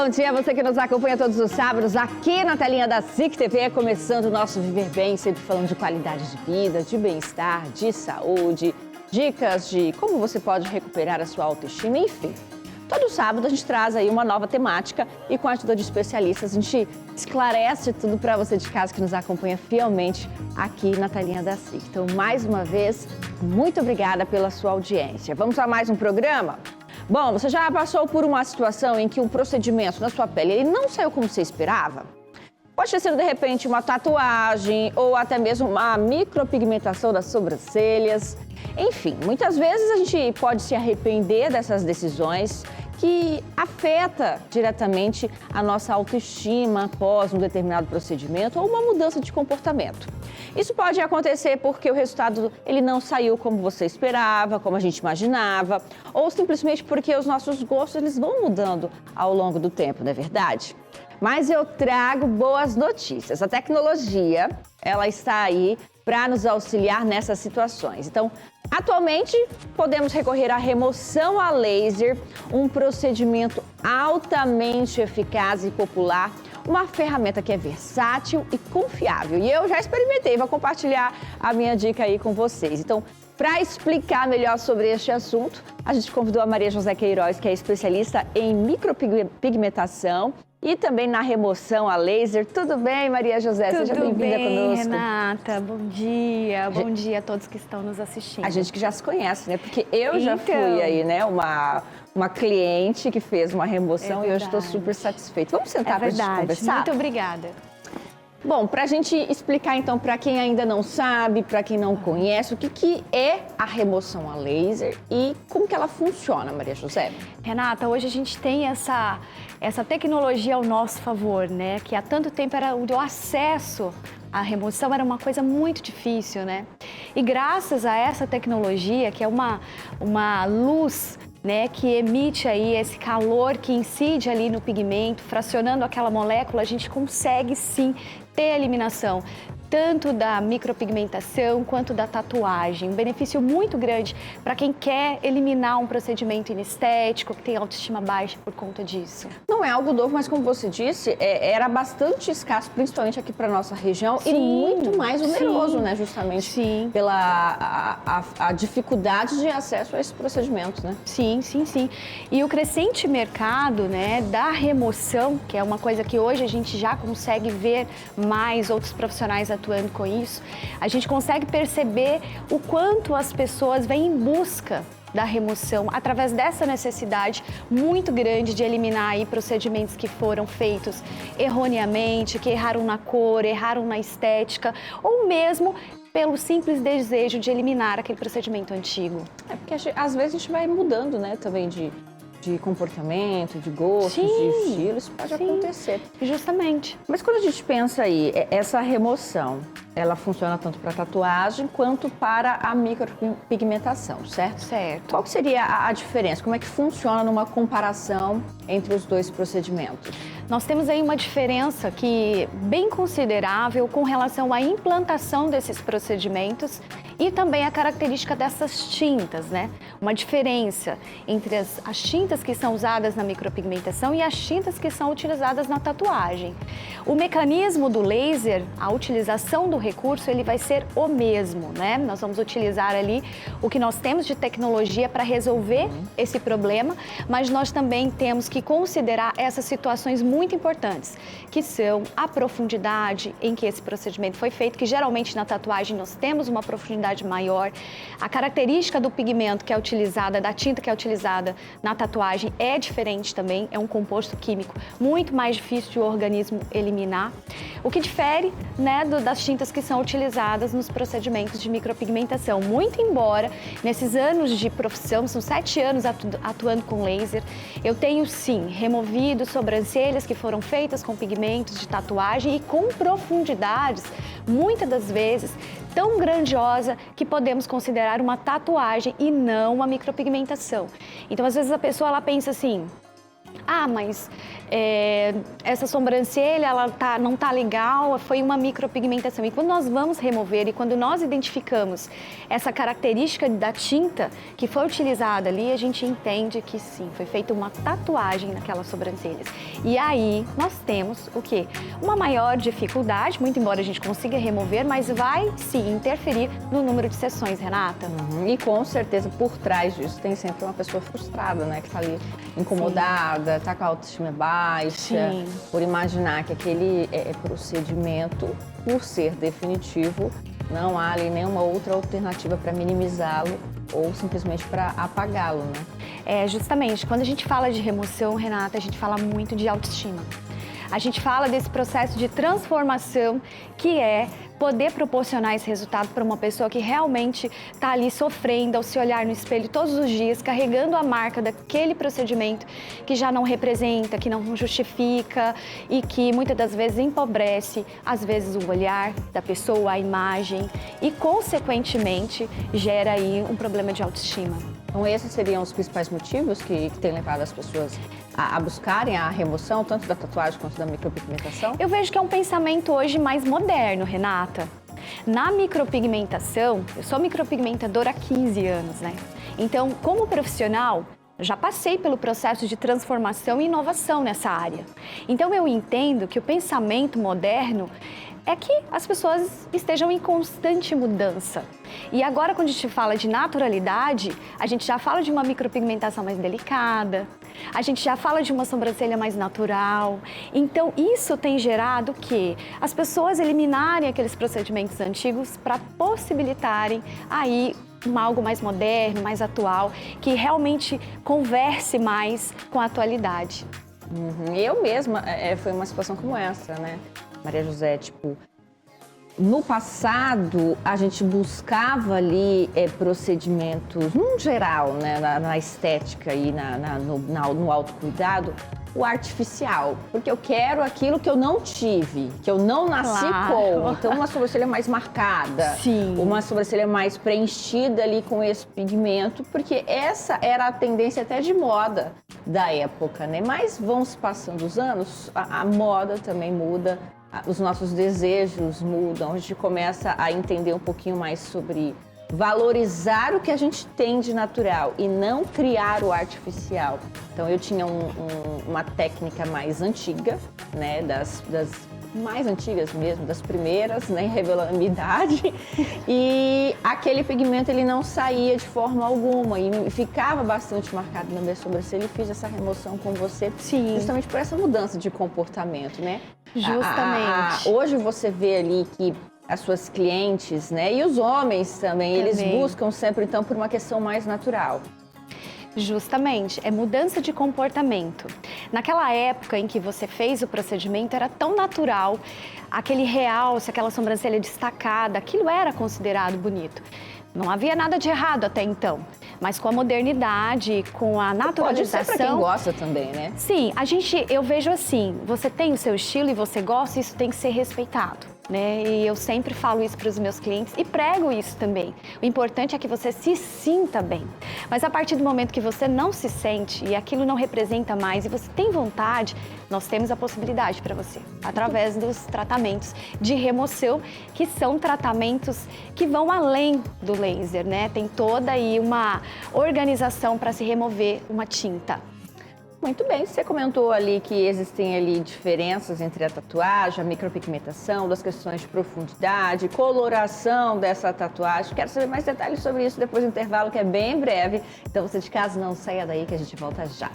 bom dia a você que nos acompanha todos os sábados aqui na telinha da SIC TV, começando o nosso Viver Bem, sempre falando de qualidade de vida, de bem-estar, de saúde, dicas de como você pode recuperar a sua autoestima, enfim. Todo sábado a gente traz aí uma nova temática e com a ajuda de especialistas a gente esclarece tudo para você de casa que nos acompanha fielmente aqui na telinha da SIC. Então, mais uma vez, muito obrigada pela sua audiência. Vamos a mais um programa? Bom, você já passou por uma situação em que o procedimento na sua pele ele não saiu como você esperava? Pode ter sido, de repente, uma tatuagem ou até mesmo uma micropigmentação das sobrancelhas. Enfim, muitas vezes a gente pode se arrepender dessas decisões que afeta diretamente a nossa autoestima após um determinado procedimento ou uma mudança de comportamento. Isso pode acontecer porque o resultado ele não saiu como você esperava, como a gente imaginava, ou simplesmente porque os nossos gostos eles vão mudando ao longo do tempo, não é verdade? Mas eu trago boas notícias. A tecnologia, ela está aí para nos auxiliar nessas situações. Então, atualmente, podemos recorrer à remoção a laser, um procedimento altamente eficaz e popular, uma ferramenta que é versátil e confiável. E eu já experimentei, vou compartilhar a minha dica aí com vocês. Então, para explicar melhor sobre este assunto, a gente convidou a Maria José Queiroz, que é especialista em micropigmentação e também na remoção a laser. Tudo bem, Maria José? Tudo Seja bem-vinda conosco. Renata, bom dia a todos que estão nos assistindo. A gente que já se conhece, né? Porque eu já fui aí, né? Uma cliente que fez uma remoção e hoje estou super satisfeita. Vamos sentar para a gente conversar? Muito obrigada. Bom, para a gente explicar então para quem ainda não sabe, para quem não conhece, o que é a remoção a laser e como que ela funciona, Maria José? Renata, hoje a gente tem essa tecnologia ao nosso favor, né? Que há tanto tempo era o acesso à remoção era uma coisa muito difícil, né? E graças a essa tecnologia, que é uma luz, né, que emite aí esse calor que incide ali no pigmento, fracionando aquela molécula, a gente consegue sim ter a eliminação tanto da micropigmentação quanto da tatuagem. Um benefício muito grande para quem quer eliminar um procedimento inestético, que tem autoestima baixa por conta disso. Não é algo novo, mas como você disse, era bastante escasso, principalmente aqui para nossa região, sim, e muito mais oneroso, sim, né? Justamente sim, pela a dificuldade de acesso a esse procedimento, né? Sim, sim, sim. E o crescente mercado, né, da remoção, que é uma coisa que hoje a gente já consegue ver mais outros profissionais atuando com isso, a gente consegue perceber o quanto as pessoas vêm em busca da remoção através dessa necessidade muito grande de eliminar aí procedimentos que foram feitos erroneamente, que erraram na cor, erraram na estética ou mesmo pelo simples desejo de eliminar aquele procedimento antigo. É porque às vezes a gente vai mudando, né, também de comportamento, de gosto, de estilo, isso pode acontecer. Justamente. Mas quando a gente pensa aí, essa remoção, ela funciona tanto para tatuagem quanto para a micropigmentação, certo? Certo. Qual que seria a diferença? Como é que funciona numa comparação entre os dois procedimentos? Nós temos aí uma diferença bem considerável com relação à implantação desses procedimentos e também a característica dessas tintas, né? Uma diferença entre as tintas que são usadas na micropigmentação e as tintas que são utilizadas na tatuagem. O mecanismo do laser, a utilização do recurso, ele vai ser o mesmo, né? Nós vamos utilizar ali o que nós temos de tecnologia para resolver esse problema, mas nós também temos que considerar essas situações muito importantes, que são a profundidade em que esse procedimento foi feito, que geralmente na tatuagem nós temos uma profundidade maior, a característica do pigmento que é utilizada, da tinta que é utilizada na tatuagem é diferente também, é um composto químico muito mais difícil de o organismo eliminar, o que difere, né, das tintas que são utilizadas nos procedimentos de micropigmentação. Muito embora, nesses anos de profissão, são 7 anos atuando com laser, eu tenho sim removido sobrancelhas que foram feitas com pigmentos de tatuagem e com profundidades, muitas das vezes, tão grandiosa que podemos considerar uma tatuagem e não uma micropigmentação. Então, às vezes a pessoa ela pensa assim, Ah, mas essa sobrancelha não tá legal, foi uma micropigmentação. E quando nós vamos remover e quando nós identificamos essa característica da tinta que foi utilizada ali, a gente entende que sim, foi feita uma tatuagem naquelas sobrancelhas. E aí nós temos o quê? Uma maior dificuldade, muito embora a gente consiga remover, mas vai sim interferir no número de sessões, Renata. E com certeza por trás disso tem sempre uma pessoa frustrada, né? Que tá ali incomodada, tá com a autoestima baixa, Sim. por imaginar que aquele procedimento, por ser definitivo, não há ali nenhuma outra alternativa para minimizá-lo ou simplesmente para apagá-lo, né? Justamente, quando a gente fala de remoção, Renata, a gente fala muito de autoestima. A gente fala desse processo de transformação que é poder proporcionar esse resultado para uma pessoa que realmente está ali sofrendo ao se olhar no espelho todos os dias, carregando a marca daquele procedimento que já não representa, que não justifica e que muitas das vezes empobrece, às vezes, o olhar da pessoa, a imagem e, consequentemente, gera aí um problema de autoestima. Então esses seriam os principais motivos que têm levado as pessoas a buscarem a remoção, tanto da tatuagem quanto da micropigmentação? Eu vejo que é um pensamento hoje mais moderno, Renata. Na micropigmentação, eu sou micropigmentadora há 15 anos, né? Então, como profissional, já passei pelo processo de transformação e inovação nessa área. Então, eu entendo que o pensamento moderno é que as pessoas estejam em constante mudança. E agora, quando a gente fala de naturalidade, a gente já fala de uma micropigmentação mais delicada, a gente já fala de uma sobrancelha mais natural. Então, isso tem gerado que as pessoas eliminarem aqueles procedimentos antigos para possibilitarem aí algo mais moderno, mais atual, que realmente converse mais com a atualidade. Eu mesma, foi uma situação como essa, né? Maria José, tipo, no passado a gente buscava ali procedimentos, num geral, né, na estética e no autocuidado, o artificial, porque eu quero aquilo que eu não tive, que eu não nasci com. Então, uma sobrancelha mais marcada, Sim. Uma sobrancelha mais preenchida ali com esse pigmento, porque essa era a tendência até de moda da época, né? Mas vão se passando os anos, a moda também muda, os nossos desejos mudam, a gente começa a entender um pouquinho mais sobre valorizar o que a gente tem de natural e não criar o artificial. Então eu tinha uma técnica mais antiga, né, das mais antigas mesmo, das primeiras, nem revelando a minha idade, e aquele pigmento ele não saía de forma alguma e ficava bastante marcado na minha sobrancelha e fiz essa remoção com você. Sim. Justamente por essa mudança de comportamento, né? Justamente. Hoje você vê ali que as suas clientes, né, e os homens também, eles buscam sempre então por uma questão mais natural. Justamente, é mudança de comportamento. Naquela época em que você fez o procedimento, era tão natural, aquele realce, aquela sobrancelha destacada, aquilo era considerado bonito. Não havia nada de errado até então, mas com a modernidade, com a naturalização... Pode ser para quem gosta também, né? Sim, eu vejo assim, você tem o seu estilo e você gosta, isso tem que ser respeitado, né? E eu sempre falo isso para os meus clientes e prego isso também. O importante é que você se sinta bem. Mas a partir do momento que você não se sente e aquilo não representa mais e você tem vontade, nós temos a possibilidade para você, através dos tratamentos de remoção, que são tratamentos que vão além do laser, né? Tem toda aí uma organização para se remover uma tinta. Muito bem, você comentou ali que existem ali diferenças entre a tatuagem, a micropigmentação, das questões de profundidade, coloração dessa tatuagem. Quero saber mais detalhes sobre isso depois do intervalo, que é bem breve. Então você de casa não saia daí que a gente volta já.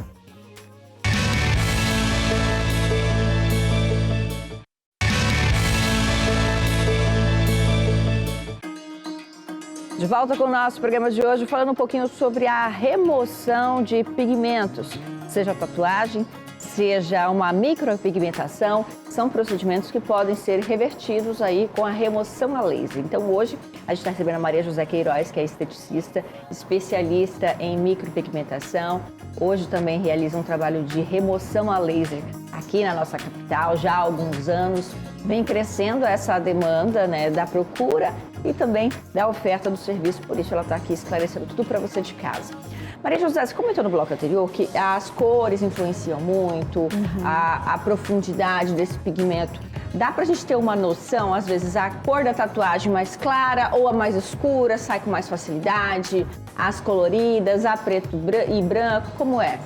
De volta com o nosso programa de hoje, falando um pouquinho sobre a remoção de pigmentos, seja tatuagem, seja uma micropigmentação, são procedimentos que podem ser revertidos aí com a remoção a laser. Então hoje a gente está recebendo a Maria José Queiroz, que é esteticista, especialista em micropigmentação. Hoje também realiza um trabalho de remoção a laser aqui na nossa capital, já há alguns anos. vem crescendo essa demanda, né, da procura e também da oferta do serviço, por isso ela está aqui esclarecendo tudo para você de casa. Maria José, você comentou no bloco anterior que as cores influenciam muito, a profundidade desse pigmento. Dá pra gente ter uma noção, às vezes, a cor da tatuagem mais clara ou a mais escura sai com mais facilidade? As coloridas, a preto e branco, como é?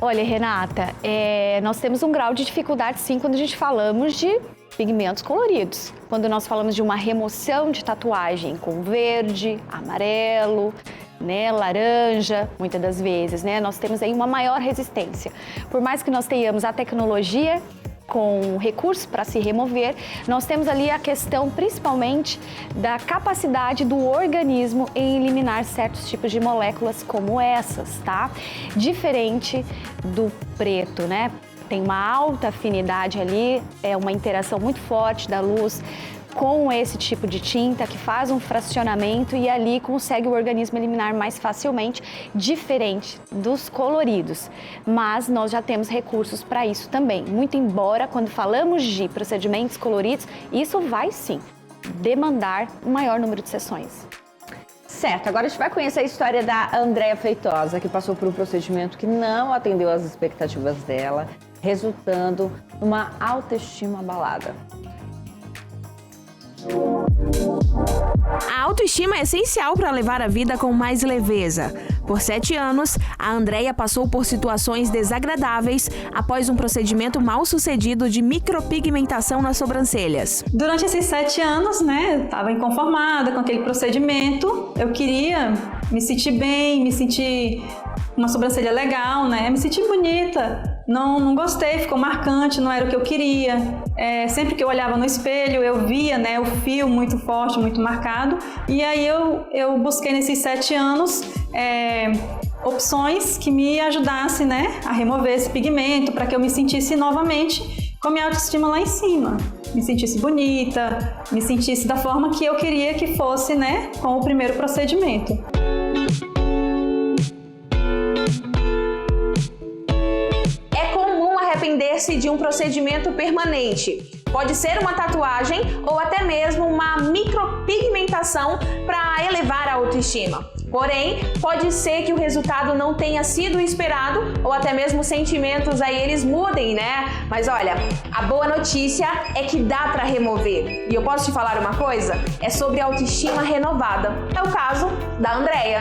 Olha, Renata, nós temos um grau de dificuldade, sim, quando a gente falamos de pigmentos coloridos. Quando nós falamos de uma remoção de tatuagem com verde, amarelo, né, laranja, muitas das vezes, né, nós temos aí uma maior resistência. Por mais que nós tenhamos a tecnologia com recursos para se remover, nós temos ali a questão principalmente da capacidade do organismo em eliminar certos tipos de moléculas como essas, tá? Diferente do preto, né? Tem uma alta afinidade ali, é uma interação muito forte da luz com esse tipo de tinta que faz um fracionamento e ali consegue o organismo eliminar mais facilmente, diferente dos coloridos. Mas nós já temos recursos para isso também. Muito embora, quando falamos de procedimentos coloridos, isso vai sim demandar um maior número de sessões. Certo, agora a gente vai conhecer a história da Andréia Feitosa, que passou por um procedimento que não atendeu às expectativas dela, resultando numa autoestima abalada. A autoestima é essencial para levar a vida com mais leveza. Por 7 anos, a Andréia passou por situações desagradáveis após um procedimento mal sucedido de micropigmentação nas sobrancelhas. Durante esses 7 anos, né, eu estava inconformada com aquele procedimento. Eu queria me sentir bem, me sentir uma sobrancelha legal, né, me sentir bonita. Não gostei, ficou marcante, não era o que eu queria. Sempre que eu olhava no espelho, eu via, né, o fio muito forte, muito marcado. E aí eu busquei nesses 7 anos opções que me ajudassem, né, a remover esse pigmento para que eu me sentisse novamente com a minha autoestima lá em cima. Me sentisse bonita, me sentisse da forma que eu queria que fosse, né, com o primeiro procedimento. Arrepender-se de um procedimento permanente. Pode ser uma tatuagem ou até mesmo uma micropigmentação para elevar a autoestima. Porém, pode ser que o resultado não tenha sido esperado ou até mesmo os sentimentos aí eles mudem, né? Mas olha, a boa notícia é que dá para remover. E eu posso te falar uma coisa? É sobre autoestima renovada. É o caso da Andréia.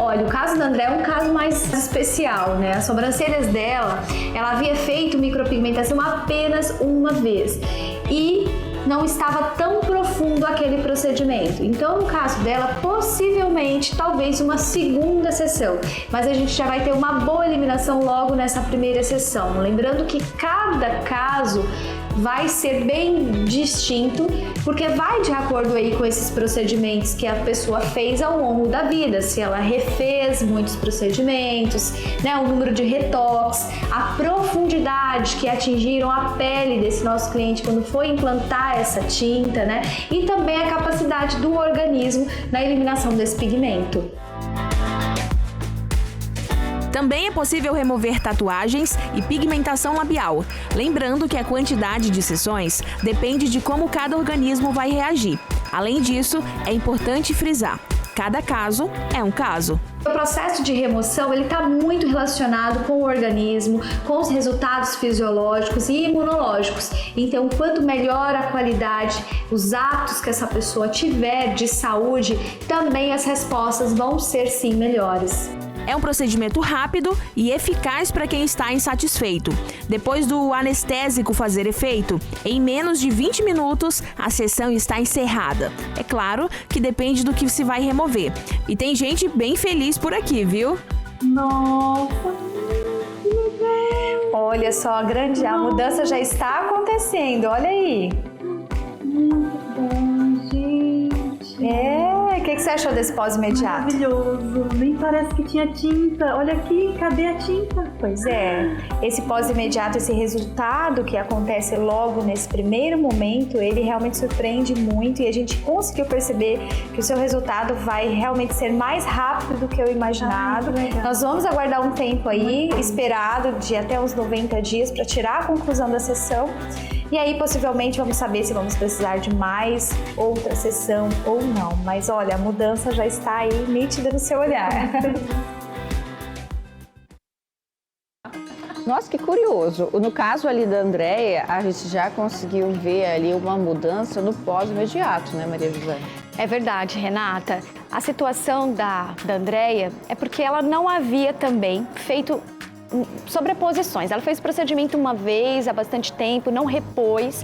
Olha, o caso da Andréia é um caso mais especial, né? As sobrancelhas dela, ela havia feito micropigmentação apenas uma vez e não estava tão profundo aquele procedimento. Então, no caso dela, possivelmente, talvez uma segunda sessão, mas a gente já vai ter uma boa eliminação logo nessa primeira sessão. Lembrando que cada caso vai ser bem distinto, porque vai de acordo aí com esses procedimentos que a pessoa fez ao longo da vida, se ela refez muitos procedimentos, né, o número de retoques, a profundidade que atingiram a pele desse nosso cliente quando foi implantar essa tinta, né, e também a capacidade do organismo na eliminação desse pigmento. Também é possível remover tatuagens e pigmentação labial, lembrando que a quantidade de sessões depende de como cada organismo vai reagir. Além disso, é importante frisar: cada caso é um caso. O processo de remoção ele está muito relacionado com o organismo, com os resultados fisiológicos e imunológicos. Então, quanto melhor a qualidade, os atos que essa pessoa tiver de saúde, também as respostas vão ser sim melhores. É um procedimento rápido e eficaz para quem está insatisfeito. Depois do anestésico fazer efeito, em menos de 20 minutos a sessão está encerrada. É claro que depende do que se vai remover. E tem gente bem feliz por aqui, viu? Nossa! Olha só, a mudança já está acontecendo, olha aí. Muito bom, gente. O que que você achou desse pós-imediato? Maravilhoso, nem parece que tinha tinta. Olha aqui, cadê a tinta? Pois é, esse pós-imediato, esse resultado que acontece logo nesse primeiro momento, ele realmente surpreende muito e a gente conseguiu perceber que o seu resultado vai realmente ser mais rápido do que o imaginado. Nós vamos aguardar um tempo aí, esperado de até uns 90 dias para tirar a conclusão da sessão. E aí, possivelmente, vamos saber se vamos precisar de mais outra sessão ou não. Mas olha, a mudança já está aí nítida no seu olhar. Nossa, que curioso. No caso ali da Andréia, a gente já conseguiu ver ali uma mudança no pós-imediato, né, Maria José? É verdade, Renata. A situação da Andréia é porque ela não havia também feito sobreposições. Ela fez o procedimento uma vez, há bastante tempo, não repôs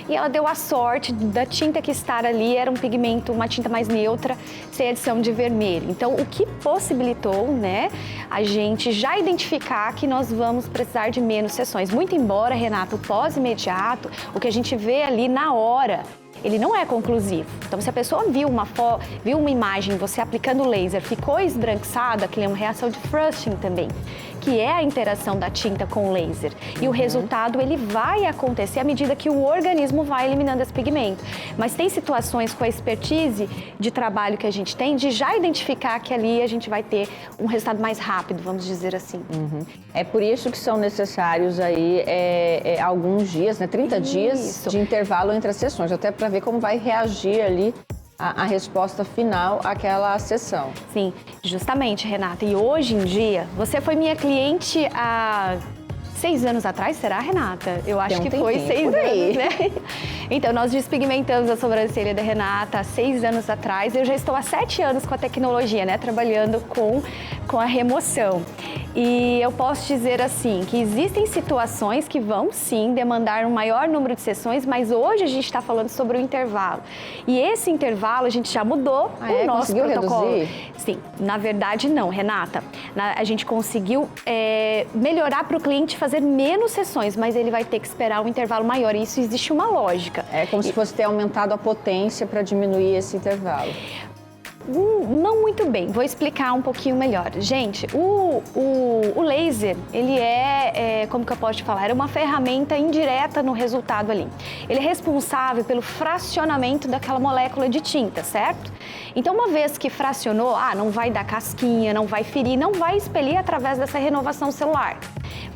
e ela deu a sorte da tinta que estar ali era um pigmento, uma tinta mais neutra, sem adição de vermelho. Então, o que possibilitou, né, a gente já identificar que nós vamos precisar de menos sessões. Muito embora, Renata, o pós-imediato, o que a gente vê ali na hora, ele não é conclusivo. Então, se a pessoa viu uma imagem, você aplicando laser, ficou esbranquiçada, aquilo é uma reação de Frusting também, que é a interação da tinta com o laser. E o resultado, ele vai acontecer à medida que o organismo vai eliminando esse pigmento. Mas tem situações com a expertise de trabalho que a gente tem, de já identificar que ali a gente vai ter um resultado mais rápido, vamos dizer assim. É por isso que são necessários aí alguns dias, né, 30 dias de intervalo entre as sessões, até para ver como vai reagir ali a resposta final àquela sessão. Sim, justamente, Renata. E hoje em dia, você foi minha cliente há 6 anos atrás, será, Renata? Eu acho que foi 6 anos, né? Então, nós despigmentamos a sobrancelha da Renata há 6 anos atrás. Eu já estou há 7 anos com a tecnologia, né? Trabalhando com a remoção. E eu posso dizer assim, que existem situações que vão sim demandar um maior número de sessões, mas hoje a gente está falando sobre o intervalo. E esse intervalo a gente já mudou o nosso protocolo. Reduzir? Sim, na verdade não, Renata. A gente conseguiu melhorar para o cliente fazer menos sessões, mas ele vai ter que esperar um intervalo maior. E isso existe uma lógica. É como se fosse ter aumentado a potência para diminuir esse intervalo. Não muito bem, vou explicar um pouquinho melhor. Gente, o laser, ele como que eu posso te falar? É uma ferramenta indireta no resultado ali. Ele é responsável pelo fracionamento daquela molécula de tinta, certo? Então, uma vez que fracionou, não vai dar casquinha, não vai ferir, não vai expelir através dessa renovação celular.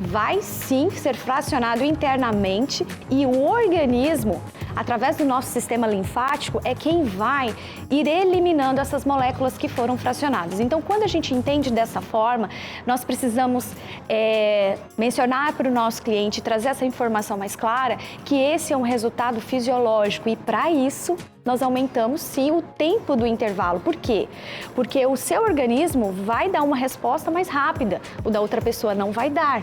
Vai sim ser fracionado internamente e o organismo, através do nosso sistema linfático, é quem vai ir eliminando essas moléculas que foram fracionadas. Então, quando a gente entende dessa forma, nós precisamos mencionar para o nosso cliente, trazer essa informação mais clara, que esse é um resultado fisiológico e, para isso, nós aumentamos sim o tempo do intervalo. Por quê? Porque o seu organismo vai dar uma resposta mais rápida, o da outra pessoa não vai dar.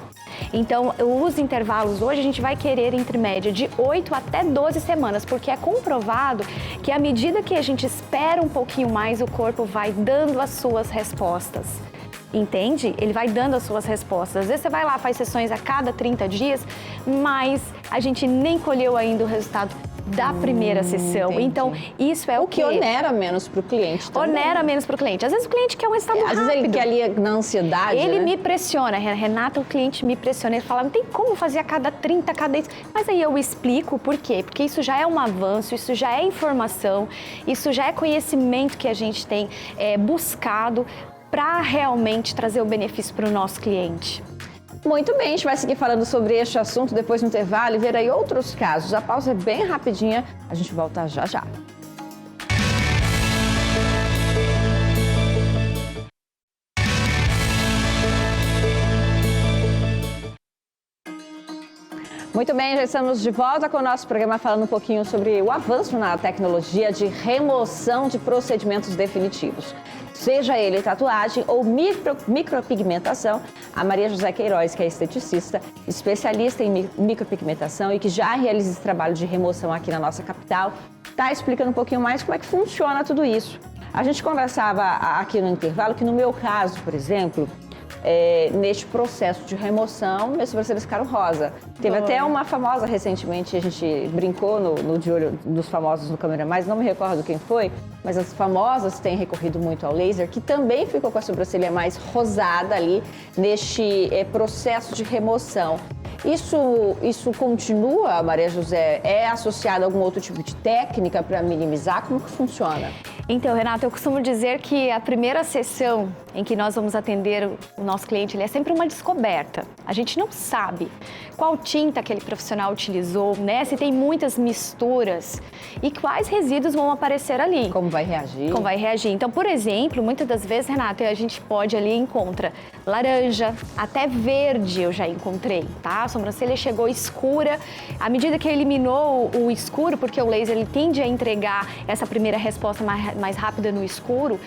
Então, os intervalos hoje a gente vai querer entre média de 8 até 12 semanas, porque é comprovado que à medida que a gente espera um pouquinho mais, o corpo vai dando as suas respostas. Entende? Ele vai dando as suas respostas. Às vezes você vai lá, faz sessões a cada 30 dias, mas a gente nem colheu ainda o resultado da primeira sessão. Entendi. Então, isso é o que onera menos para o cliente também. Onera menos para o cliente. Às vezes o cliente quer um resultado rápido. Às vezes ele quer ali na ansiedade, Ele né? me pressiona, Renata, o cliente me pressiona. Ele fala, não tem como fazer a cada 30, a cada isso. Mas aí eu explico por quê. Porque isso já é um avanço, isso já é informação, isso já é conhecimento que a gente tem buscado para realmente trazer o benefício para o nosso cliente. Muito bem, a gente vai seguir falando sobre este assunto depois do intervalo e ver aí outros casos. A pausa é bem rapidinha, a gente volta já já. Muito bem, já estamos de volta com o nosso programa falando um pouquinho sobre o avanço na tecnologia de remoção de procedimentos definitivos. Seja ele tatuagem ou micropigmentação, a Maria José Queiroz, que é esteticista, especialista em micropigmentação e que já realiza esse trabalho de remoção aqui na nossa capital, está explicando um pouquinho mais como é que funciona tudo isso. A gente conversava aqui no intervalo que no meu caso, por exemplo, neste processo de remoção, minhas sobrancelhas ficaram rosa. Teve até uma famosa recentemente, a gente brincou no De Olho dos famosos no Câmera Mais, não me recordo quem foi, mas as famosas têm recorrido muito ao laser, que também ficou com a sobrancelha mais rosada ali neste processo de remoção. Isso continua, Maria José? É associado a algum outro tipo de técnica para minimizar? Como que funciona? Então, Renata, eu costumo dizer que a primeira sessão em que nós vamos atender o nosso cliente, ele é sempre uma descoberta. A gente não sabe qual tinta aquele profissional utilizou, né? Se tem muitas misturas e quais resíduos vão aparecer ali. Como vai reagir? Como vai reagir. Então, por exemplo, muitas das vezes, Renata, a gente pode ali encontra laranja, até verde eu já encontrei, tá? A sobrancelha chegou escura. À medida que eliminou o escuro, porque o laser ele tende a entregar essa primeira resposta mais rápida no escuro,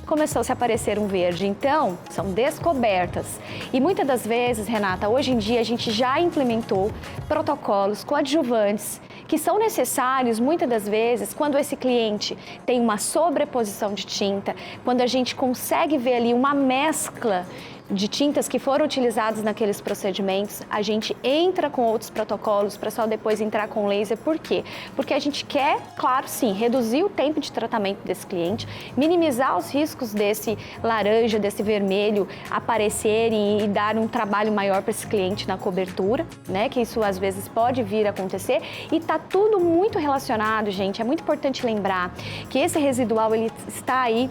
começou-se a aparecer um verde. Então, são descobertas. E muitas das vezes, Renata, hoje em dia a gente já implementou protocolos coadjuvantes que são necessários muitas das vezes quando esse cliente tem uma sobreposição de tinta, quando a gente consegue ver ali uma mescla de tintas que foram utilizadas naqueles procedimentos, a gente entra com outros protocolos para só depois entrar com laser. Por quê? Porque a gente quer, claro, sim, reduzir o tempo de tratamento desse cliente, minimizar os riscos desse laranja, desse vermelho aparecerem e dar um trabalho maior para esse cliente na cobertura, né? Que isso às vezes pode vir a acontecer e tá tudo muito relacionado, gente. É muito importante lembrar que esse residual ele está aí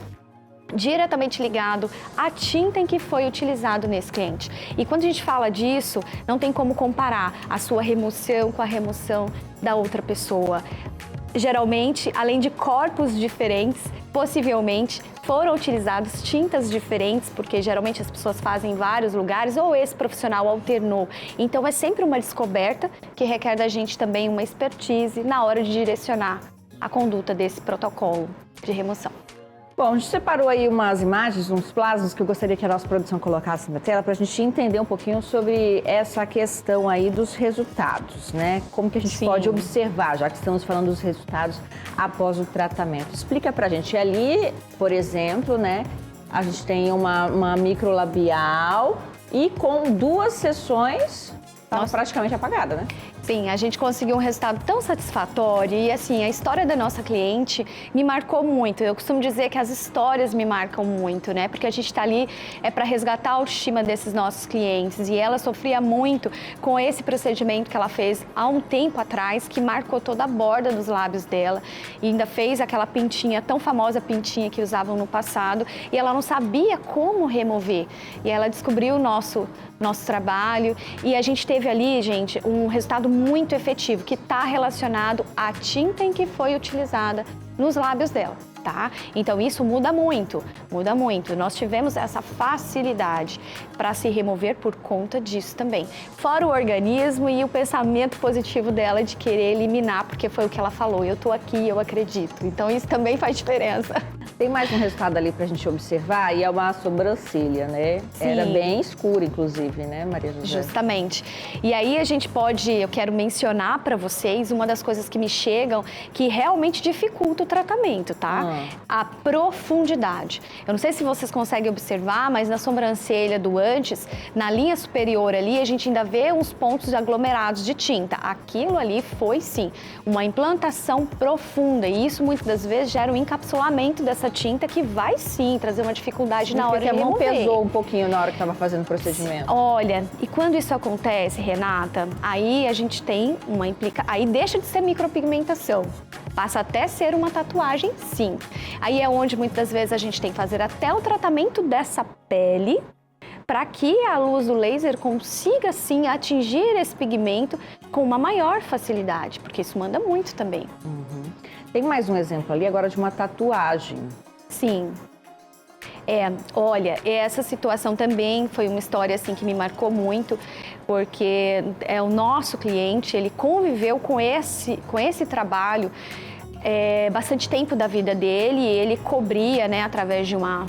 diretamente ligado à tinta em que foi utilizado nesse cliente. E quando a gente fala disso, não tem como comparar a sua remoção com a remoção da outra pessoa. Geralmente, além de corpos diferentes, possivelmente foram utilizadas tintas diferentes, porque geralmente as pessoas fazem em vários lugares, ou esse profissional alternou. Então é sempre uma descoberta que requer da gente também uma expertise na hora de direcionar a conduta desse protocolo de remoção. Bom, a gente separou aí umas imagens, uns plasmas que eu gostaria que a nossa produção colocasse na tela para a gente entender um pouquinho sobre essa questão aí dos resultados, né? Como que a gente pode observar, já que estamos falando dos resultados após o tratamento. Explica pra gente. Ali, por exemplo, né, a gente tem uma microlabial e com 2 sessões, estava praticamente apagada, né? Sim, a gente conseguiu um resultado tão satisfatório e assim, a história da nossa cliente me marcou muito. Eu costumo dizer que as histórias me marcam muito, né? Porque a gente está ali para resgatar a autoestima desses nossos clientes e ela sofria muito com esse procedimento que ela fez há um tempo atrás, que marcou toda a borda dos lábios dela e ainda fez aquela pintinha, tão famosa pintinha que usavam no passado, e ela não sabia como remover. E ela descobriu o nosso trabalho e a gente teve ali, gente, um resultado muito efetivo que está relacionado à tinta em que foi utilizada nos lábios dela, tá? Então isso muda muito, muda muito. Nós tivemos essa facilidade para se remover por conta disso também. Fora o organismo e o pensamento positivo dela de querer eliminar, porque foi o que ela falou, eu tô aqui, eu acredito. Então isso também faz diferença. Tem mais um resultado ali pra gente observar e é uma sobrancelha, né? Sim. Era bem escura, inclusive, né, Maria José? Justamente. E aí a gente pode, eu quero mencionar para vocês uma das coisas que me chegam que realmente dificulta o tratamento, tá? A profundidade. Eu não sei se vocês conseguem observar, mas na sobrancelha do antes, na linha superior ali, a gente ainda vê uns pontos aglomerados de tinta. Aquilo ali foi, sim, uma implantação profunda e isso muitas das vezes gera um encapsulamento dessa tinta que vai, sim, trazer uma dificuldade na hora de remover. Porque a mão pesou um pouquinho na hora que estava fazendo o procedimento. Olha, e quando isso acontece, Renata, aí a gente tem uma implicação, aí deixa de ser micropigmentação, passa até ser uma tatuagem, sim. Aí é onde muitas das vezes a gente tem que fazer até o tratamento dessa pele para que a luz do laser consiga, sim, atingir esse pigmento com uma maior facilidade, porque isso manda muito também. Tem mais um exemplo ali agora de uma tatuagem. Sim. Olha, essa situação também foi uma história assim que me marcou muito, porque o nosso cliente, ele conviveu com esse trabalho bastante tempo da vida dele e ele cobria, né, através de uma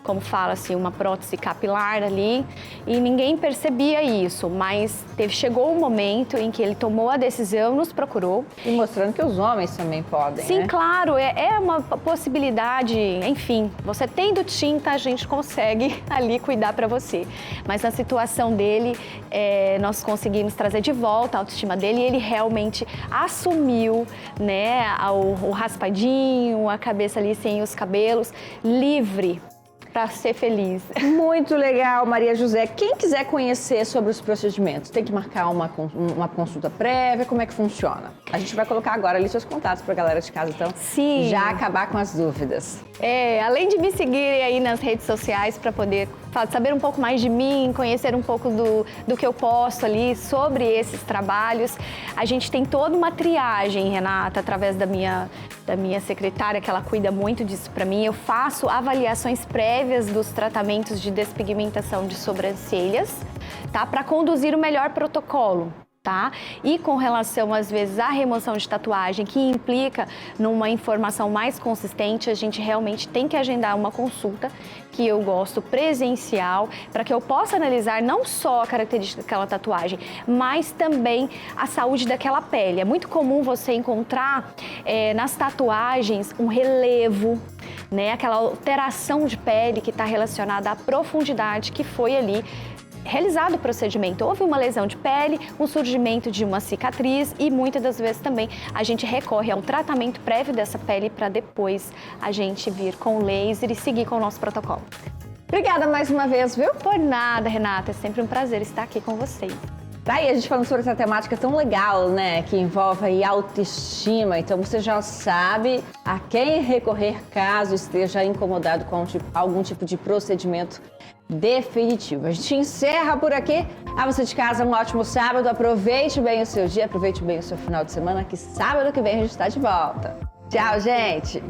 como fala-se, uma prótese capilar ali, e ninguém percebia isso, mas chegou um momento em que ele tomou a decisão, nos procurou. E mostrando que os homens também podem, Sim, né? claro, é uma possibilidade, enfim, você tendo tinta, a gente consegue ali cuidar para você. Mas na situação dele, nós conseguimos trazer de volta a autoestima dele e ele realmente assumiu, né, o raspadinho, a cabeça ali sem os cabelos, livre para ser feliz. Muito legal, Maria José. Quem quiser conhecer sobre os procedimentos, tem que marcar uma consulta prévia? Como é que funciona? A gente vai colocar agora ali seus contatos para a galera de casa, então Sim. já acabar com as dúvidas. Além de me seguirem aí nas redes sociais para poder saber um pouco mais de mim, conhecer um pouco do que eu posto ali sobre esses trabalhos, a gente tem toda uma triagem, Renata, através da minha secretária, que ela cuida muito disso para mim. Eu faço avaliações prévias dos tratamentos de despigmentação de sobrancelhas, tá? Para conduzir o melhor protocolo. Tá? E com relação, às vezes, à remoção de tatuagem, que implica numa informação mais consistente, a gente realmente tem que agendar uma consulta, que eu gosto presencial, para que eu possa analisar não só a característica daquela tatuagem, mas também a saúde daquela pele. É muito comum você encontrar nas tatuagens um relevo, né? Aquela alteração de pele que está relacionada à profundidade que foi ali realizado o procedimento. Houve uma lesão de pele, um surgimento de uma cicatriz e muitas das vezes também a gente recorre ao tratamento prévio dessa pele para depois a gente vir com o laser e seguir com o nosso protocolo. Obrigada mais uma vez, viu? Por nada, Renata, é sempre um prazer estar aqui com vocês. Tá aí a gente falando sobre essa temática tão legal, né? Que envolve aí autoestima. Então você já sabe a quem recorrer caso esteja incomodado com algum tipo de procedimento definitivo. A gente encerra por aqui. A você de casa, um ótimo sábado. Aproveite bem o seu dia, aproveite bem o seu final de semana, que sábado que vem a gente está de volta. Tchau, gente!